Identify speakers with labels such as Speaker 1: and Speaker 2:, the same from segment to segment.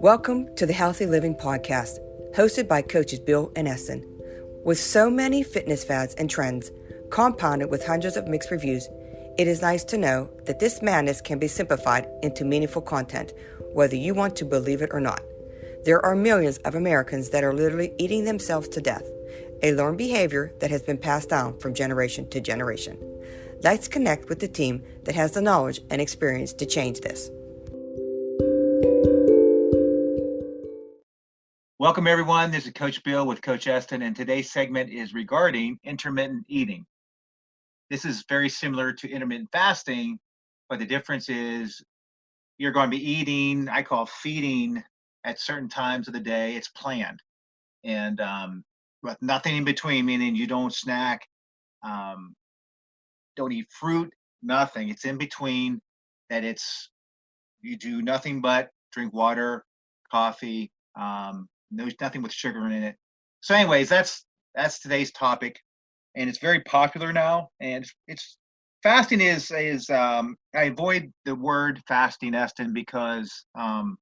Speaker 1: Welcome to the Healthy Living Podcast, hosted by coaches Bill and Essen. With so many fitness fads and trends, compounded with hundreds of mixed reviews, it is nice to know that this madness can be simplified into meaningful content, whether you want to believe it or not. There are millions of Americans that are literally eating themselves to death, a learned behavior that has been passed down from generation to generation. Let's connect with the team that has the knowledge and experience to change this.
Speaker 2: Welcome, everyone. This is Coach Bill with Coach Eston, and today's segment is regarding intermittent eating. This is very similar to intermittent fasting, but the difference is you're going to be eating, I call feeding, at certain times of the day. It's planned, and with nothing in between, meaning you don't snack, don't eat fruit, nothing. It's in between that you do nothing but drink water, coffee, there's nothing with sugar in it. So anyways, that's today's topic, and it's very popular now. And it's fasting is I avoid the word fasting, Eston, because and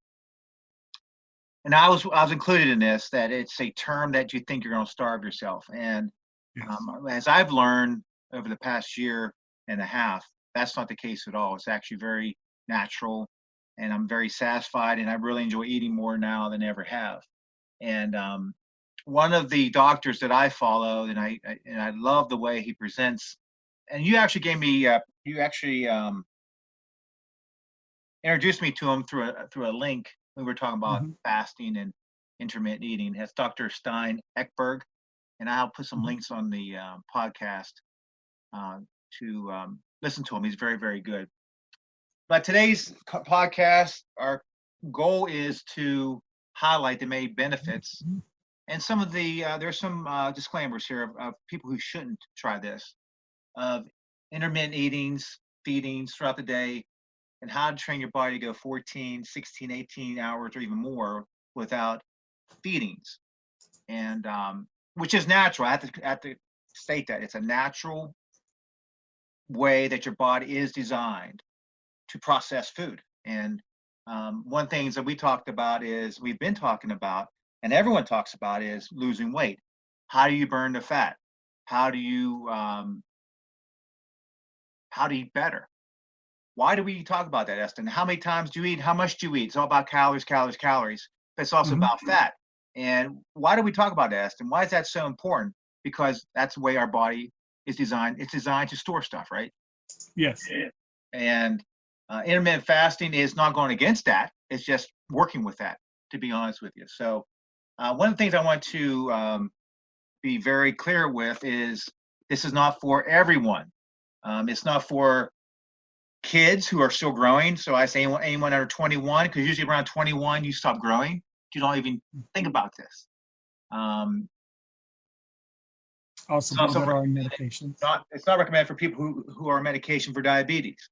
Speaker 2: I was included in this, that it's a term that you think you're going to starve yourself. And
Speaker 3: Yes.
Speaker 2: As I've learned over the past year and a half, that's not the case at all. It's actually very natural, and I'm very satisfied, and I really enjoy eating more now than I ever have. And one of the doctors that I follow, and I love the way he presents. And you actually gave me, introduced me to him through a link. We were talking about fasting and intermittent eating. That's Dr. Stein Ekberg, and I'll put some links on the podcast to listen to him. He's very, very good. But today's podcast, our goal is to highlight the many benefits and some of the there's some disclaimers here of people who shouldn't try this, of intermittent eatings, feedings throughout the day, and how to train your body to go 14, 16, 18 hours or even more without feedings. And which is natural. I have to state that it's a natural way that your body is designed to process food. And one thing that we've been talking about, and everyone talks about, is losing weight. How do you burn the fat? How do you eat better? Why do we talk about that, Eston? How many times do you eat? How much do you eat? It's all about calories, calories, calories. But it's also about fat. And why do we talk about that, Eston? Why is that so important? Because that's the way our body is designed. It's designed to store stuff, right?
Speaker 3: Yes.
Speaker 2: And intermittent fasting is not going against that. It's just working with that, to be honest with you. So one of the things I want to be very clear with is this is not for everyone. It's not for kids who are still growing. So I say anyone under 21, because usually around 21, you stop growing. You don't even think about this.
Speaker 3: Also, people that are on medications.
Speaker 2: It's not recommended for people who are on medication for diabetes.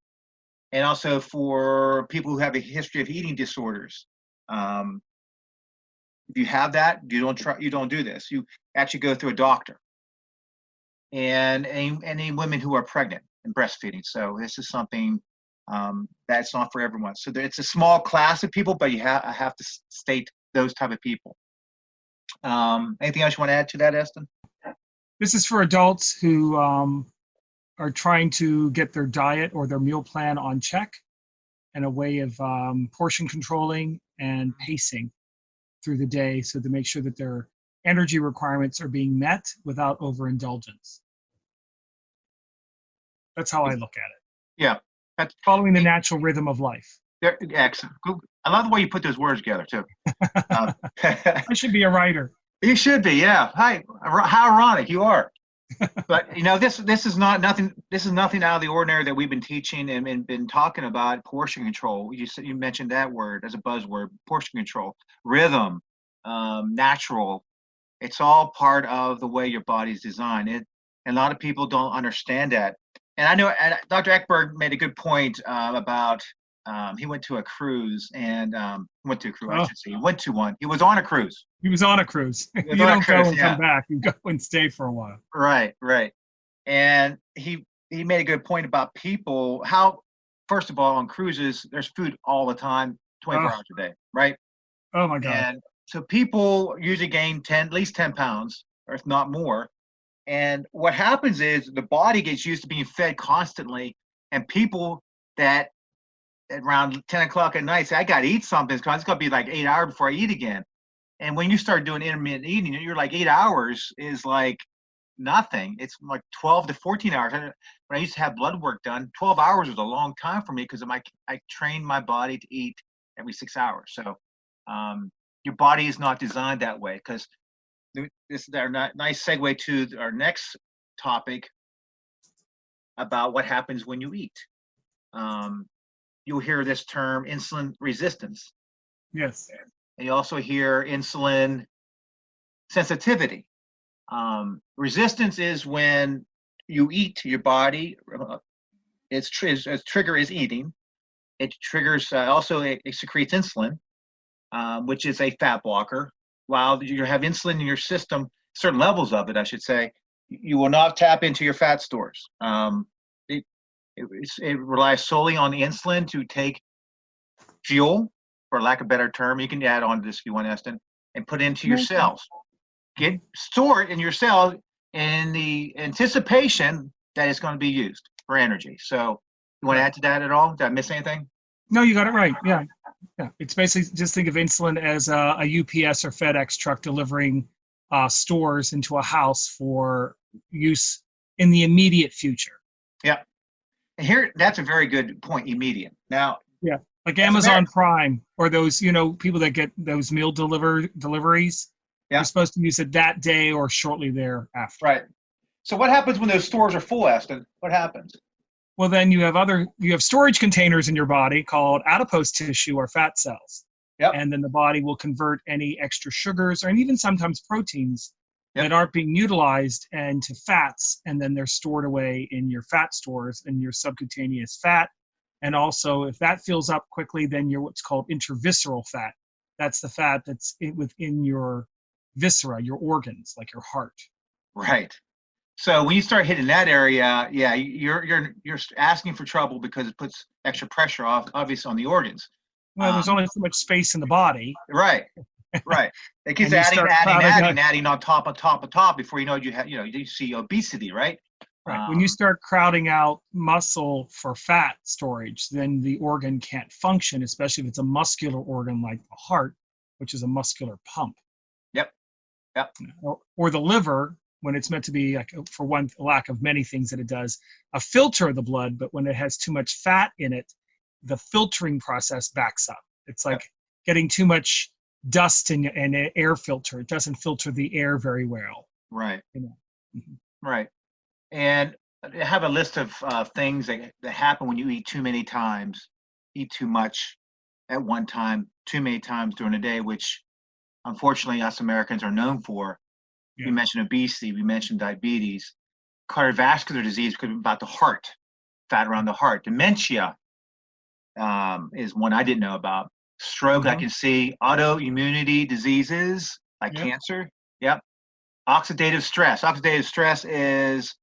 Speaker 2: And also for people who have a history of eating disorders. If you have that, you don't do this. You actually go through a doctor. And any women who are pregnant and breastfeeding. So this is something that's not for everyone. So it's a small class of people, but I have to state those type of people. Anything else you want to add to that, Eston?
Speaker 3: This is for adults who are trying to get their diet or their meal plan on check, and a way of portion controlling and pacing through the day, so to make sure that their energy requirements are being met without overindulgence. That's how I look at it.
Speaker 2: Yeah.
Speaker 3: That's following the natural rhythm of life.
Speaker 2: Excellent. I love the way you put those words together, too.
Speaker 3: I should be a writer.
Speaker 2: You should be, yeah. Hi, how ironic you are. But this is nothing out of the ordinary that we've been teaching and been talking about. Portion control. You mentioned that word as a buzzword. Portion control, rhythm, natural. It's all part of the way your body's designed. And a lot of people don't understand that. And I know Dr. Ekberg made a good point about he went to a cruise and I should say. He went to one. He was on a cruise.
Speaker 3: He was on a cruise. You don't go and come back. You go and stay for a while.
Speaker 2: Right. And he made a good point about people, how, first of all, on cruises, there's food all the time, 24 hours a day, right?
Speaker 3: Oh my God.
Speaker 2: And so people usually gain at least 10 pounds, or if not more. And what happens is the body gets used to being fed constantly. And people that at around 10 o'clock at night say, I got to eat something. It's going to be like 8 hours before I eat again. And when you start doing intermittent eating, you're like 8 hours is like nothing. It's like 12 to 14 hours. When I used to have blood work done, 12 hours was a long time for me because I trained my body to eat every 6 hours. So your body is not designed that way, because this is our nice segue to our next topic about what happens when you eat. You'll hear this term insulin resistance.
Speaker 3: Yes.
Speaker 2: And you also hear insulin sensitivity. Resistance is when you eat, your body, its trigger is eating. It triggers, also it secretes insulin, which is a fat blocker. While you have insulin in your system, certain levels of it, I should say, you will not tap into your fat stores. It relies solely on the insulin to take fuel, for lack of a better term. You can add on to this if you want, Eston, and put it into your cells. Get stored in your cell in the anticipation that it's going to be used for energy. So you want to add to that at all? Did I miss anything?
Speaker 3: No, you got it right. Yeah. Yeah. It's basically, just think of insulin as a UPS or FedEx truck delivering stores into a house for use in the immediate future.
Speaker 2: Yeah. And here, that's a very good point, immediate. Now,
Speaker 3: yeah, like Amazon Prime, or those, people that get those meal deliveries.
Speaker 2: Yeah.
Speaker 3: You're supposed to use it that day or shortly thereafter.
Speaker 2: Right. So what happens when those stores are full, Aston? What happens?
Speaker 3: Well, then you have storage containers in your body called adipose tissue or fat cells.
Speaker 2: Yep.
Speaker 3: And then the body will convert any extra sugars and even sometimes proteins that aren't being utilized into fats, and then they're stored away in your fat stores and your subcutaneous fat. And also, if that fills up quickly, then you're what's called intravisceral fat. That's the fat that's within your viscera, your organs, like your heart.
Speaker 2: Right. So when you start hitting that area, yeah, you're asking for trouble, because it puts extra pressure obviously on the organs.
Speaker 3: Well, there's only so much space in the body.
Speaker 2: Right. Right. It keeps adding on top before you know you see obesity, right?
Speaker 3: Right. When you start crowding out muscle for fat storage, then the organ can't function, especially if it's a muscular organ like the heart, which is a muscular pump.
Speaker 2: Yep.
Speaker 3: Or the liver, when it's meant to be, like, for one lack of many things that it does, a filter of the blood, but when it has too much fat in it, the filtering process backs up. It's like getting too much dust in an air filter. It doesn't filter the air very well.
Speaker 2: Right.
Speaker 3: Mm-hmm.
Speaker 2: Right. And I have a list of things that happen when you eat too many times, eat too much at one time, too many times during the day, which unfortunately us Americans are known for. Yeah. We mentioned obesity, we mentioned diabetes, cardiovascular disease, because about the heart, fat around the heart, dementia is one I didn't know about. Stroke, I can see. Autoimmunity diseases like cancer. Yep. Oxidative stress. Oxidative stress is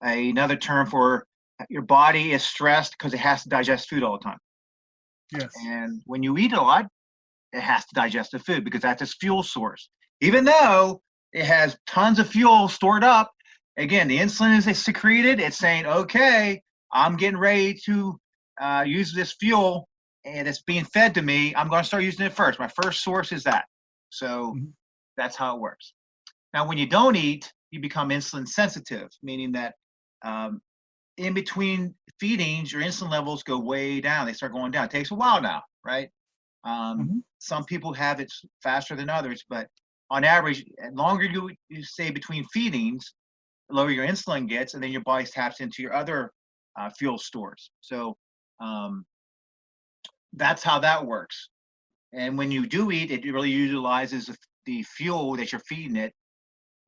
Speaker 2: another term for your body is stressed because it has to digest food all the time.
Speaker 3: Yes.
Speaker 2: And when you eat a lot, it has to digest the food because that's its fuel source. Even though it has tons of fuel stored up, again, the insulin is secreted. It's saying, okay, I'm getting ready to use this fuel, and it's being fed to me. I'm going to start using it first. My first source is that. So that's how it works. Now, when you don't eat, you become insulin sensitive, meaning that in between feedings, your insulin levels go way down. They start going down. It takes a while now, right? Some people have it faster than others, but on average, the longer you stay between feedings, the lower your insulin gets, and then your body taps into your other fuel stores. So that's how that works. And when you do eat, it really utilizes the fuel that you're feeding it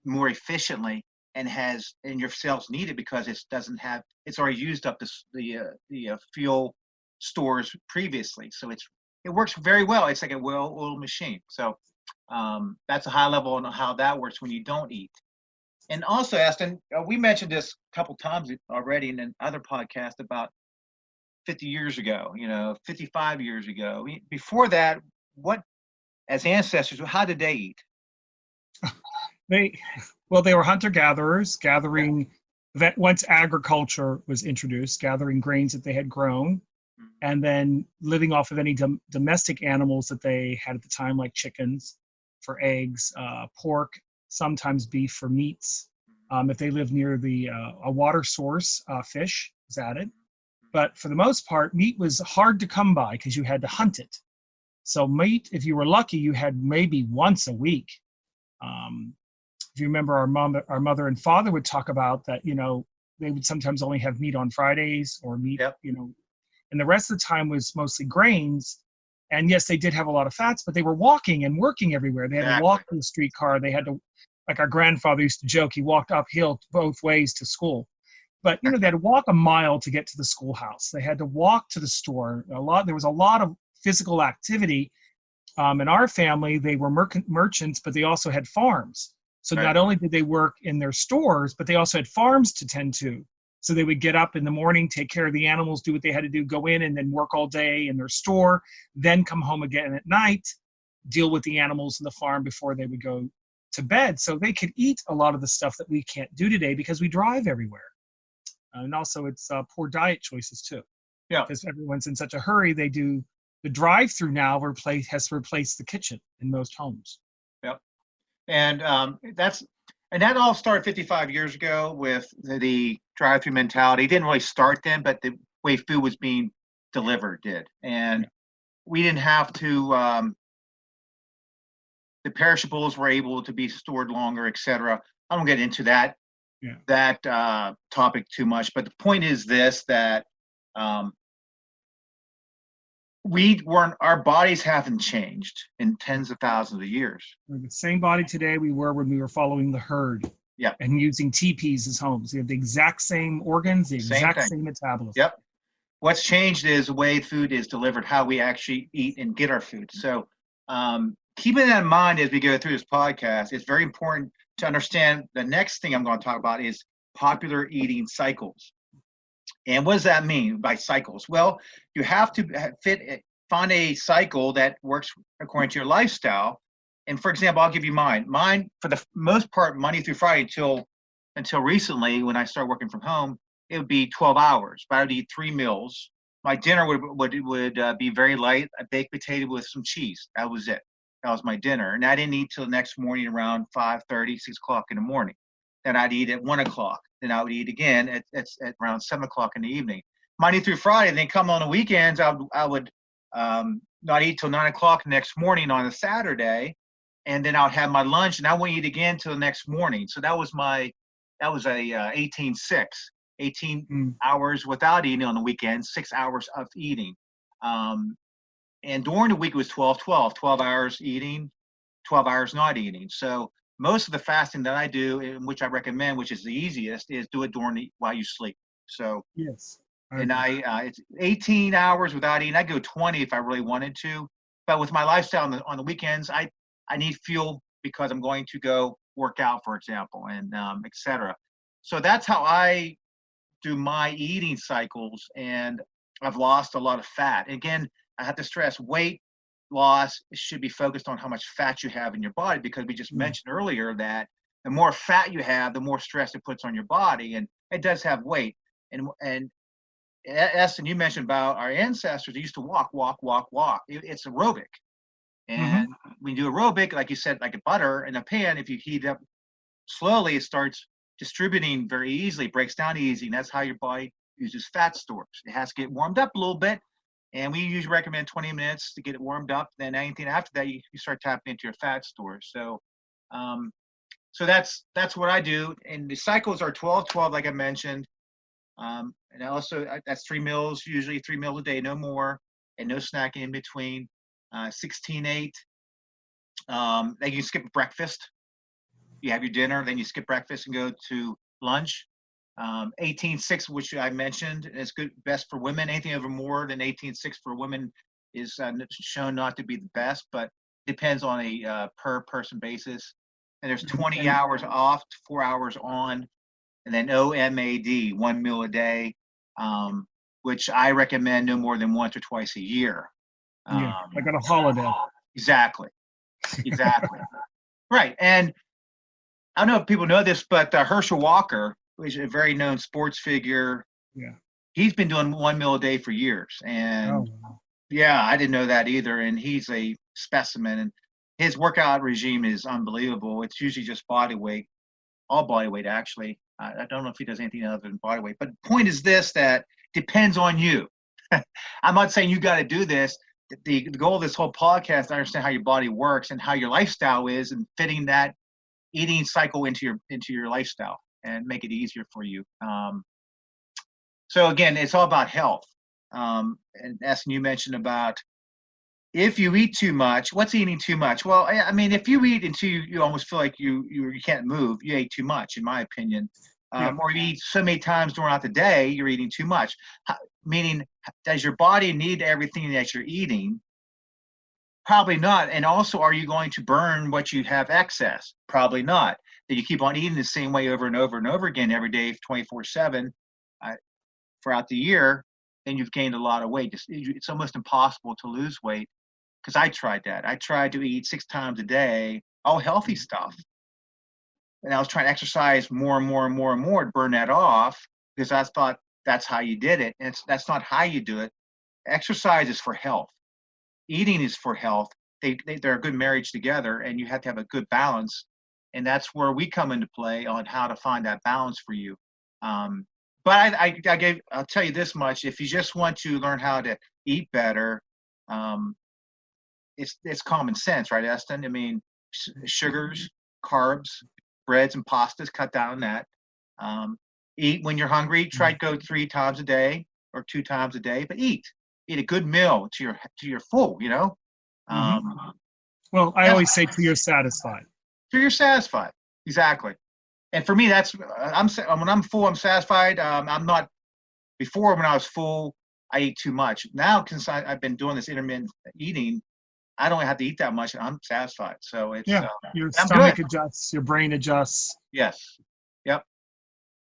Speaker 2: more efficiently, and your cells need it because it's already used up the fuel stores previously. So it works very well. It's like a well-oiled machine. So that's a high level on how that works when you don't eat. And also, Aston, we mentioned this a couple times already in another podcast about 50 years ago, 55 years ago. Before that, what as ancestors, how did they eat?
Speaker 3: They were hunter-gatherers,
Speaker 2: Yeah.
Speaker 3: gathering that once agriculture was introduced, gathering grains that they had grown, and then living off of any domestic animals that they had at the time, like chickens for eggs, pork, sometimes beef for meats. If they lived near a water source, fish was added. But for the most part, meat was hard to come by because you had to hunt it. So meat, if you were lucky, you had maybe once a week. If you remember, our mother and father would talk about that. They would sometimes only have meat on Fridays or meat.
Speaker 2: Yep.
Speaker 3: And the rest of the time was mostly grains. And yes, they did have a lot of fats, but they were walking and working everywhere. They had to walk to the streetcar. They had to, like our grandfather used to joke, he walked uphill both ways to school. But they had to walk a mile to get to the schoolhouse. They had to walk to the store. There was a lot of physical activity. In our family, they were merchants, but they also had farms. So not only did they work in their stores, but they also had farms to tend to. So they would get up in the morning, take care of the animals, do what they had to do, go in and then work all day in their store, then come home again at night, deal with the animals in the farm before they would go to bed. So they could eat a lot of the stuff that we can't do today because we drive everywhere. And also it's poor diet choices too.
Speaker 2: Yeah.
Speaker 3: Because everyone's in such a hurry, they do the drive-through now has replaced the kitchen in most homes.
Speaker 2: Yep. And that all started 55 years ago with the drive-through mentality. It didn't really start then, but the way food was being delivered did. And we didn't have to, the perishables were able to be stored longer, et cetera. I don't get into that topic too much, but the point is this, that our bodies haven't changed in tens of thousands of years.
Speaker 3: We're the same body today we were when we were following the herd.
Speaker 2: Yeah.
Speaker 3: And using teepees as homes. We have the exact same organs, the exact same metabolism.
Speaker 2: Yep. What's changed is the way food is delivered, how we actually eat and get our food. So keeping that in mind as we go through this podcast, it's very important to understand the next thing I'm going to talk about is popular eating cycles. And what does that mean by cycles? Well, you have to find a cycle that works according to your lifestyle. And for example, I'll give you mine. Mine, for the most part, Monday through Friday until recently, when I started working from home, it would be 12 hours. But I would eat 3 meals. My dinner would be very light, a baked potato with some cheese. That was it. That was my dinner. And I didn't eat till the next morning around 5:30, 6 o'clock in the morning. Then I'd eat at 1 o'clock. Then I would eat again at around 7 o'clock in the evening. Monday through Friday. Then come on the weekends, I would not eat till 9 o'clock the next morning on a Saturday. And then I would have my lunch, and I wouldn't eat again till the next morning. So that was a 18-6, 18 hours without eating on the weekend, 6 hours of eating. And during the week it was 12-12, 12 hours eating, 12 hours not eating. So most of the fasting that I do, which I recommend, which is the easiest, is do it while you sleep. So
Speaker 3: yes,
Speaker 2: and it's 18 hours without eating. I go 20 if I really wanted to, but with my lifestyle on the weekends, I need fuel because I'm going to go work out, for example, and et cetera. So that's how I do my eating cycles, and I've lost a lot of fat. Again, I have to stress weight loss should be focused on how much fat you have in your body, because we just mentioned earlier that the more fat you have, the more stress it puts on your body, and it does have weight. And Essen, you mentioned about our ancestors. They used to walk. It's aerobic. And when you do aerobic, like you said, like a butter in a pan, if you heat it up slowly, it starts distributing very easily, breaks down easy, and that's how your body uses fat stores. It has to get warmed up a little bit, and we usually recommend 20 minutes to get it warmed up. Then anything after that, you start tapping into your fat stores. So, so that's what I do. And the cycles are 12-12, like I mentioned. And also that's 3 meals, usually 3 meals a day, no more, and no snacking in between. 16-8. Then you skip breakfast. You have your dinner, then you skip breakfast and go to lunch. 18-6, which I mentioned, is good, best for women. Anything over more than 18-6 for women is shown not to be the best, but depends on a per person basis. And there's 20 hours off, 4 hours on, and then OMAD, 1 meal a day, which I recommend no more than once or twice a year.
Speaker 3: Like on a holiday.
Speaker 2: Exactly. Exactly. Right. And I don't know if people know this, but Herschel Walker, who is a very known sports figure,
Speaker 3: Yeah.
Speaker 2: he's been doing one meal a day for years.
Speaker 3: Oh,
Speaker 2: And
Speaker 3: wow.
Speaker 2: yeah, I didn't know that either. And he's a specimen. And his workout regime is unbelievable. It's usually just body weight, all body weight, actually. I don't know if he does anything other than body weight. But the point is this, that depends on you. I'm not saying you got to do this. The goal of this whole podcast is to understand how your body works and how your lifestyle is, and fitting that eating cycle into your lifestyle and make it easier for you. So again, it's all about health. And Essen, you mentioned about if you eat too much, what's eating too much? Well, I mean, if you eat until you almost feel like you can't move, you ate too much, in my opinion.
Speaker 3: Yeah.
Speaker 2: Or you eat so many times throughout the day, you're eating too much. Meaning, does your body need everything that you're eating? Probably not. And also, are you going to burn what you have excess? Probably not. That you keep on eating the same way over and over and over again every day, 24/7, throughout the year, then you've gained a lot of weight. It's almost impossible to lose weight, because I tried that. I tried to eat 6 times a day, all healthy stuff. And I was trying to exercise more and more and more and more to burn that off, because I thought that's how you did it. And that's not how you do it. Exercise is for health. Eating is for health. They're a good marriage together, and you have to have a good balance. And that's where we come into play on how to find that balance for you. But I'll tell you this much: if you just want to learn how to eat better, it's common sense, right, Eston? I mean, sugars, carbs, breads, and pastas. Cut down on that. Eat when you're hungry. Try to go 3 times a day or 2 times a day, but eat a good meal to your full.
Speaker 3: Well, I always say till you're satisfied.
Speaker 2: Till you're satisfied. Exactly. And for me, that's when I'm full, I'm satisfied. I'm not. Before, when I was full, I ate too much. Now, since I've been doing this intermittent eating, I don't have to eat that much, and I'm satisfied. So it's
Speaker 3: Your
Speaker 2: I'm
Speaker 3: stomach
Speaker 2: good.
Speaker 3: adjusts, your brain adjusts.
Speaker 2: Yes. Yep.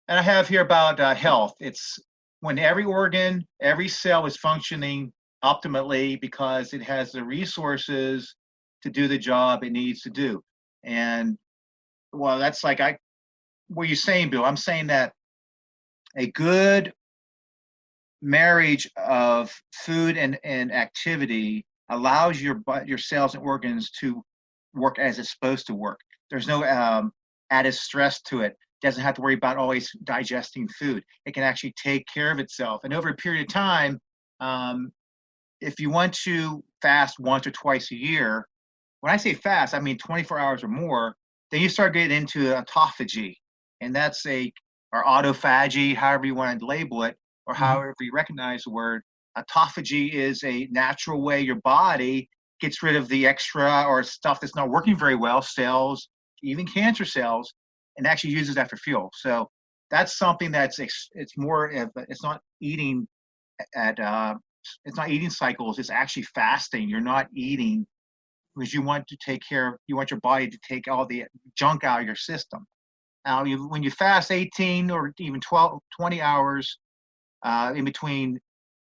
Speaker 2: And I have here about health. It's when every organ, every cell is functioning optimally because it has the resources to do the job it needs to do. And well, that's like what you're saying, Bill. I'm saying that a good marriage of food and activity allows your cells and organs to work as it's supposed to work. There's no added stress to it. It doesn't have to worry about always digesting food. It can actually take care of itself. And over a period of time, if you want to fast once or twice a year, when I say fast, I mean 24 hours or more, then you start getting into autophagy. And that's or autophagy, however you want to label it, or however you recognize the word. Autophagy is a natural way your body gets rid of the extra or stuff that's not working very well, cells, even cancer cells, and actually uses that for fuel. So that's something it's more of, it's not eating it's not eating cycles, it's actually fasting. You're not eating because you want your body to take all the junk out of your system. Now, when you fast 18 or even 20 hours in between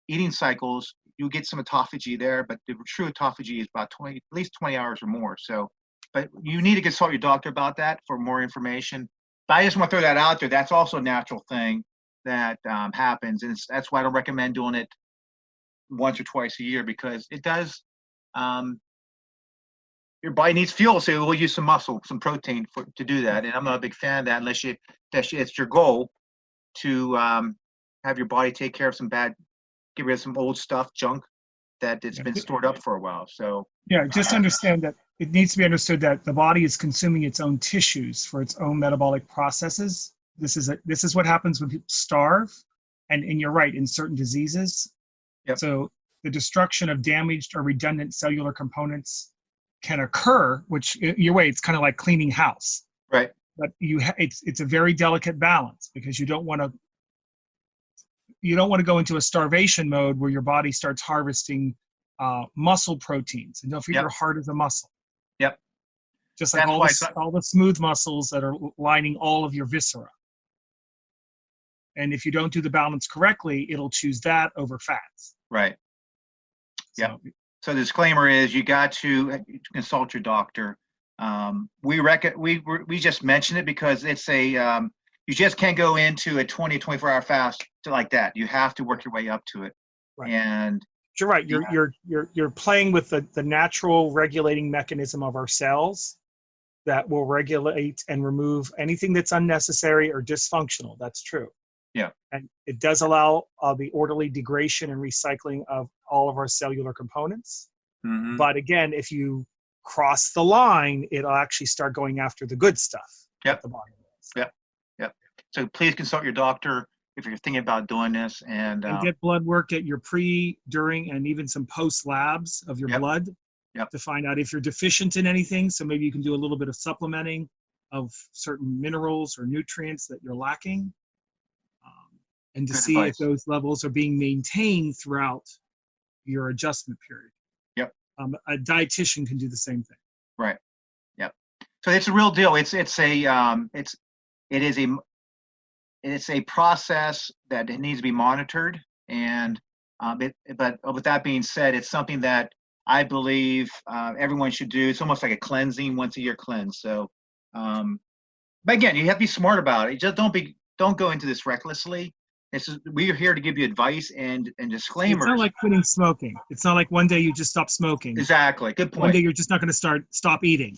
Speaker 2: eating cycles, you get some autophagy there, but the true autophagy is about at least 20 hours or more. So, but you need to consult your doctor about that for more information. But I just want to throw that out there. That's also a natural thing that happens, and that's why I don't recommend doing it once or twice a year, because it does. Your body needs fuel, so we'll use some muscle, some protein to do that. And I'm not a big fan of that unless it's your goal to have your body take care of get rid of some old stuff, junk that it's been stored up for a while. So
Speaker 3: just understand that it needs to be understood that the body is consuming its own tissues for its own metabolic processes. This is what happens when people starve, and you're right, in certain diseases.
Speaker 2: Yep.
Speaker 3: So the destruction of damaged or redundant cellular components can occur, which it's kind of like cleaning house.
Speaker 2: Right.
Speaker 3: But it's a very delicate balance, because you don't want to go into a starvation mode where your body starts harvesting muscle proteins. And don't forget, your heart is a muscle.
Speaker 2: Yep.
Speaker 3: Just like all the smooth muscles that are lining all of your viscera. And if you don't do the balance correctly, it'll choose that over fats.
Speaker 2: Right. Yeah. So the disclaimer is you got to consult your doctor. We just mentioned it because it's a you just can't go into a 24-hour fast like that. You have to work your way up to it.
Speaker 3: Right.
Speaker 2: And
Speaker 3: you're right. You're playing with the natural regulating mechanism of our cells that will regulate and remove anything that's unnecessary or dysfunctional. That's true.
Speaker 2: Yeah.
Speaker 3: And it does allow the orderly degradation and recycling of all of our cellular components.
Speaker 2: Mm-hmm.
Speaker 3: But again, if you cross the line, it'll actually start going after the good stuff.
Speaker 2: Yep.
Speaker 3: At the bottom.
Speaker 2: Yep. Yep. So please consult your doctor if you're thinking about doing this, and
Speaker 3: get blood work at your pre, during, and even some post labs of your blood to find out if you're deficient in anything. So maybe you can do a little bit of supplementing of certain minerals or nutrients that you're lacking, and to
Speaker 2: Good
Speaker 3: see
Speaker 2: advice.
Speaker 3: if those levels are being maintained throughout your adjustment period.
Speaker 2: Yep.
Speaker 3: A dietitian can do the same thing.
Speaker 2: Right. Yep. So it's a real deal. It is a process that needs to be monitored, and but with that being said, it's something that I believe everyone should do. It's almost like a cleansing, once a year cleanse. So, but again, you have to be smart about it. Just don't go into this recklessly. We're here to give you advice and disclaimers.
Speaker 3: It's not like quitting smoking. It's not like one day you just stop smoking.
Speaker 2: Exactly. Good point.
Speaker 3: One day you're just not going to stop eating.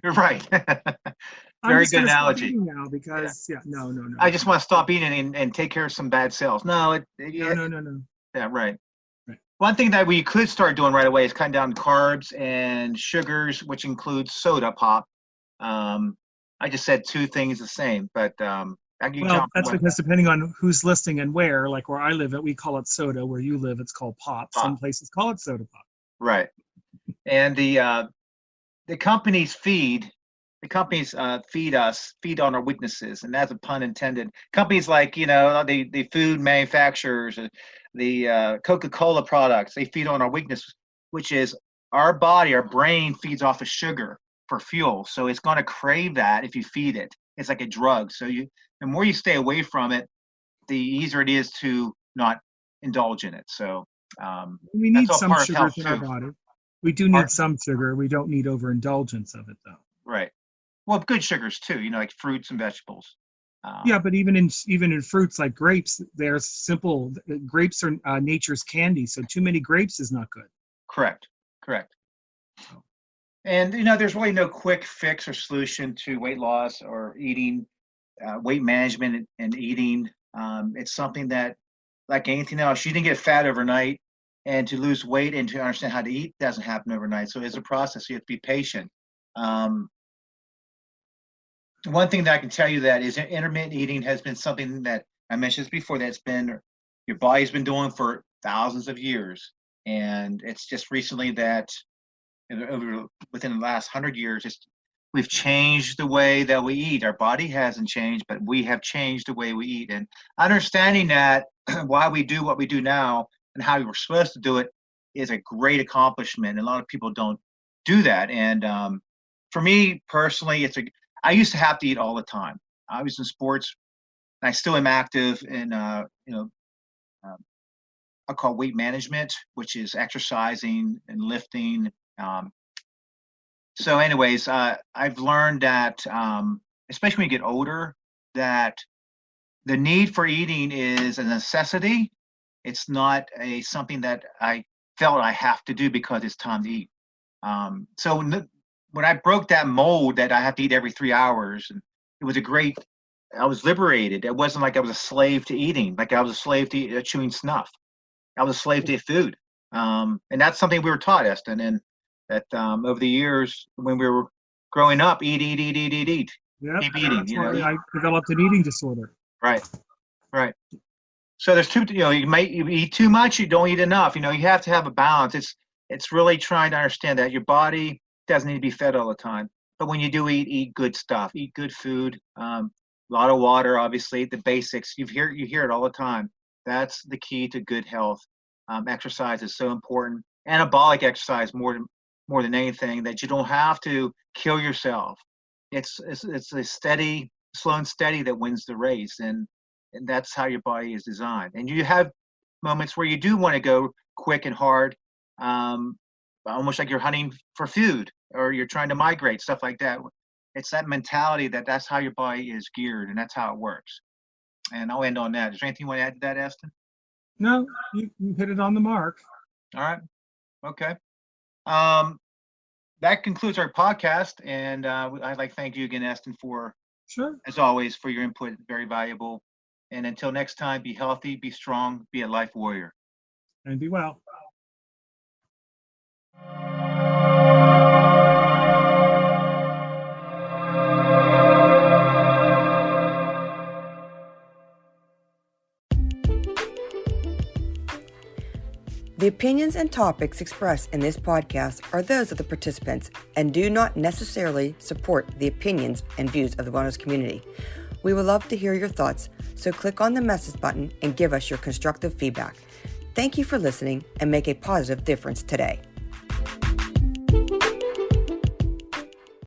Speaker 2: You're right.
Speaker 3: I'm
Speaker 2: Very
Speaker 3: just
Speaker 2: good
Speaker 3: gonna stop
Speaker 2: analogy.
Speaker 3: eating now because no.
Speaker 2: I just want to stop eating and take care of some bad cells. No.
Speaker 3: No.
Speaker 2: Yeah, right. One thing that we could start doing right away is cutting down carbs and sugars, which includes soda pop. I just said two things the same, but
Speaker 3: that's because depending on who's listening and where, like where I live, we call it soda. Where you live, it's called pop. Some places call it soda pop.
Speaker 2: Right. And the companies feed on our weaknesses, and that's a pun intended. Companies like the food manufacturers, the Coca-Cola products, they feed on our weakness, which is our brain feeds off of sugar for fuel, so it's going to crave that if you feed it. It's like a drug. So the more you stay away from it, the easier it is to not indulge in it. So
Speaker 3: we need some sugar in our body. We do need some sugar. We don't need overindulgence of it, though.
Speaker 2: Right. Well, good sugars too. Like fruits and vegetables.
Speaker 3: Yeah, but even in fruits like grapes, they're simple. Grapes are nature's candy, so too many grapes is not good.
Speaker 2: Correct. And there's really no quick fix or solution to weight loss or eating, weight management and eating. It's something that, like anything else, you didn't get fat overnight, and to lose weight and to understand how to eat doesn't happen overnight. So it's a process. You have to be patient. One thing that I can tell you that is intermittent eating has been something that I mentioned before, that's been your body's been doing for thousands of years. And it's just recently that within the last 100 years, we've changed the way that we eat. Our body hasn't changed, but we have changed the way we eat. And understanding that why we do what we do now and how we were supposed to do it is a great accomplishment. And a lot of people don't do that. And for me personally, I used to have to eat all the time. I was in sports, and I still am active in I call weight management, which is exercising and lifting. So anyways, I've learned that, especially when you get older, that the need for eating is a necessity. It's not something that I felt I have to do because it's time to eat. So when I broke that mold that I have to eat every 3 hours, and I was liberated. It wasn't like I was a slave to eating, like I was a slave to chewing snuff. I was a slave to food. And that's something we were taught, Eston, and that over the years when we were growing up, eat.
Speaker 3: Yep,
Speaker 2: keep eating.
Speaker 3: That's why I developed an eating disorder.
Speaker 2: Right. So there's you eat too much, you don't eat enough. You have to have a balance. It's really trying to understand that your body doesn't need to be fed all the time. But when you do eat good stuff, eat good food, a lot of water, obviously, the basics. You hear it all the time. That's the key to good health. Exercise is so important. Anabolic exercise more than anything, that you don't have to kill yourself. It's a steady, slow and steady that wins the race, and that's how your body is designed. And you have moments where you do want to go quick and hard, almost like you're hunting for food or you're trying to migrate, stuff like that. It's that mentality that's how your body is geared and that's how it works. And I'll end on that. Is there anything you want to add to that, Eston?
Speaker 3: No, you hit it on the mark.
Speaker 2: All right. Okay. That concludes our podcast. And I'd like to thank you again, Eston, for,
Speaker 3: Sure.
Speaker 2: as always, for your input. Very valuable. And until next time, be healthy, be strong, be a life warrior.
Speaker 3: And be well.
Speaker 1: The opinions and topics expressed in this podcast are those of the participants and do not necessarily support the opinions and views of the wellness community. We would love to hear your thoughts, so click on the message button and give us your constructive feedback. Thank you for listening and make a positive difference today.